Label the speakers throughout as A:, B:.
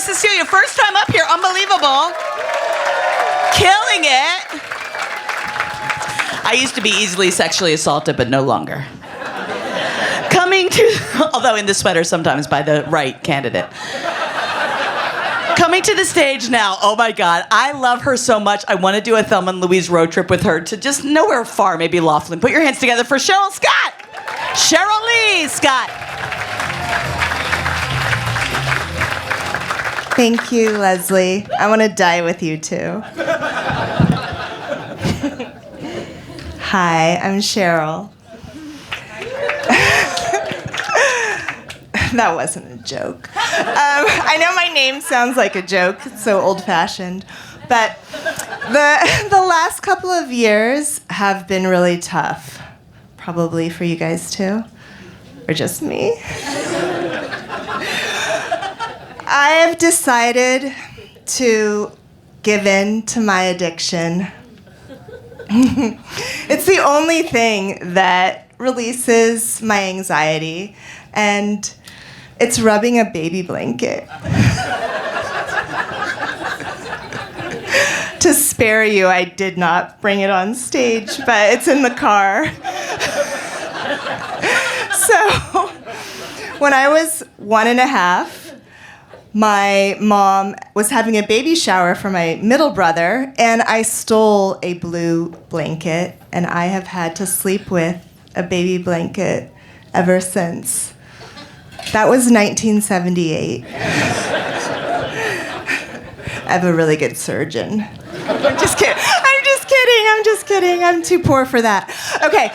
A: Cecilia, first time up here, unbelievable. Killing it. I used to be easily sexually assaulted, but no longer. Coming to, although in the sweater sometimes by the right candidate. Coming to the stage now, oh my God, I love her so much. I want to do a Thelma and Louise road trip with her to just nowhere far, maybe Laughlin. Put your hands together for Cheryl Scott. Cheryl Lee Scott.
B: Thank you, Leslie. I want to die with you too. Hi, I'm Cheryl. That wasn't a joke. I know my name sounds like a joke. It's so old-fashioned. But the last couple of years have been really tough. Probably for you guys too. Or just me. I have decided to give in to my addiction. It's the only thing that releases my anxiety, and it's rubbing a baby blanket. To spare you, I did not bring it on stage, but it's in the car. So, when I was 1.5, my mom was having a baby shower for my middle brother, and I stole a blue blanket, and I have had to sleep with a baby blanket ever since. That was 1978. I have a really good surgeon. I'm just kidding. I'm too poor for that. Okay.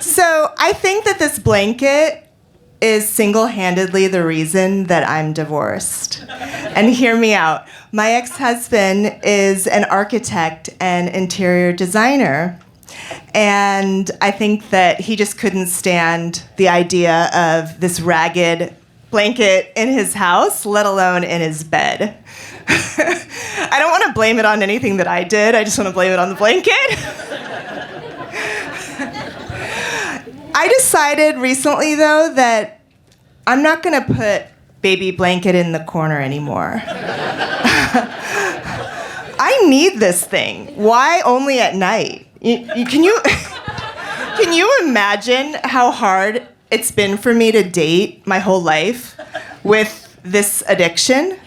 B: So I think that this blanket is single-handedly the reason that I'm divorced. And hear me out. My ex-husband is an architect and interior designer. And I think that he just couldn't stand the idea of this ragged blanket in his house, let alone in his bed. I don't want to blame it on anything that I did. I just want to blame it on the blanket. I decided recently, though, that I'm not going to put baby blanket in the corner anymore. I need this thing. Why only at night? Can you imagine how hard it's been for me to date my whole life with this addiction?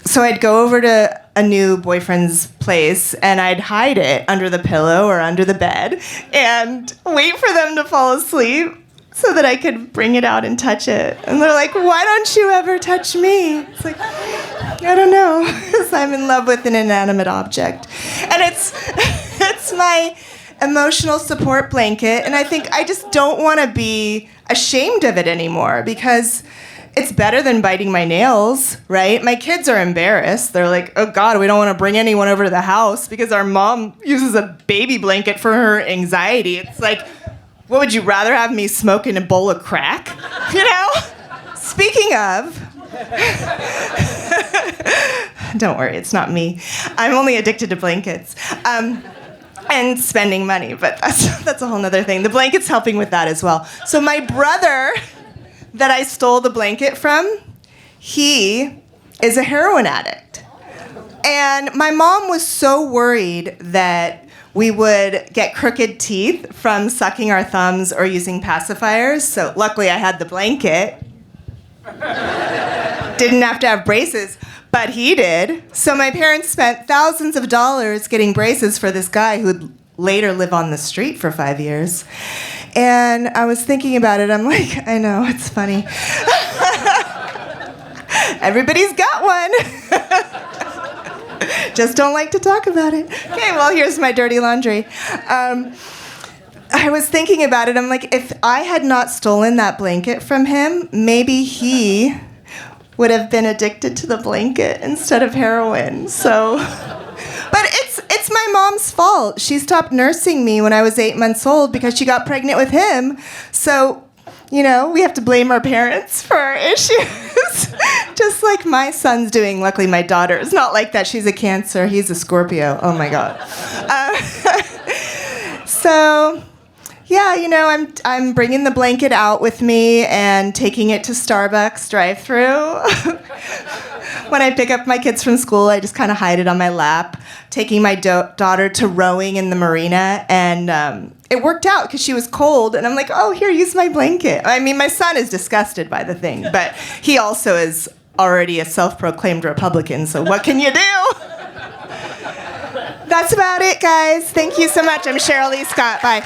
B: So I'd go over to a new boyfriend's place and I'd hide it under the pillow or under the bed and wait for them to fall asleep so that I could bring it out and touch it. And they're like, why don't you ever touch me? It's like, I don't know, because I'm in love with an inanimate object. And it's my emotional support blanket, and I think I just don't want to be ashamed of it anymore because it's better than biting my nails, right? My kids are embarrassed. They're like, oh God, we don't want to bring anyone over to the house because our mom uses a baby blanket for her anxiety. It's like, what would you rather have me smoking a bowl of crack? You know? Speaking of, don't worry, it's not me. I'm only addicted to blankets. And spending money, but that's a whole nother thing. The blanket's helping with that as well. So my brother that I stole the blanket from, he is a heroin addict. And my mom was so worried that we would get crooked teeth from sucking our thumbs or using pacifiers. So luckily I had the blanket. Didn't have to have braces, but he did. So my parents spent thousands of dollars getting braces for this guy who'd later live on the street for 5 years. And I was thinking about it. I'm like, I know, it's funny. Everybody's got one. Just don't like to talk about it. Okay, well, here's my dirty laundry. I was thinking about it. I'm like, if I had not stolen that blanket from him, maybe he would have been addicted to the blanket instead of heroin. So, but it's my mom's fault. She stopped nursing me when I was 8 months old because she got pregnant with him. So, you know, we have to blame our parents for our issues. Just like my son's doing. Luckily, my daughter is not like that. She's a Cancer. He's a Scorpio. Oh, my God. So, Yeah, I'm bringing the blanket out with me and taking it to Starbucks drive-through. When I pick up my kids from school, I just kind of hide it on my lap, taking my daughter to rowing in the marina, and it worked out because she was cold, and I'm like, oh, here, use my blanket. I mean, my son is disgusted by the thing, but he also is already a self-proclaimed Republican, so what can you do? That's about it, guys. Thank you so much. I'm Cheryl Lee Scott. Bye.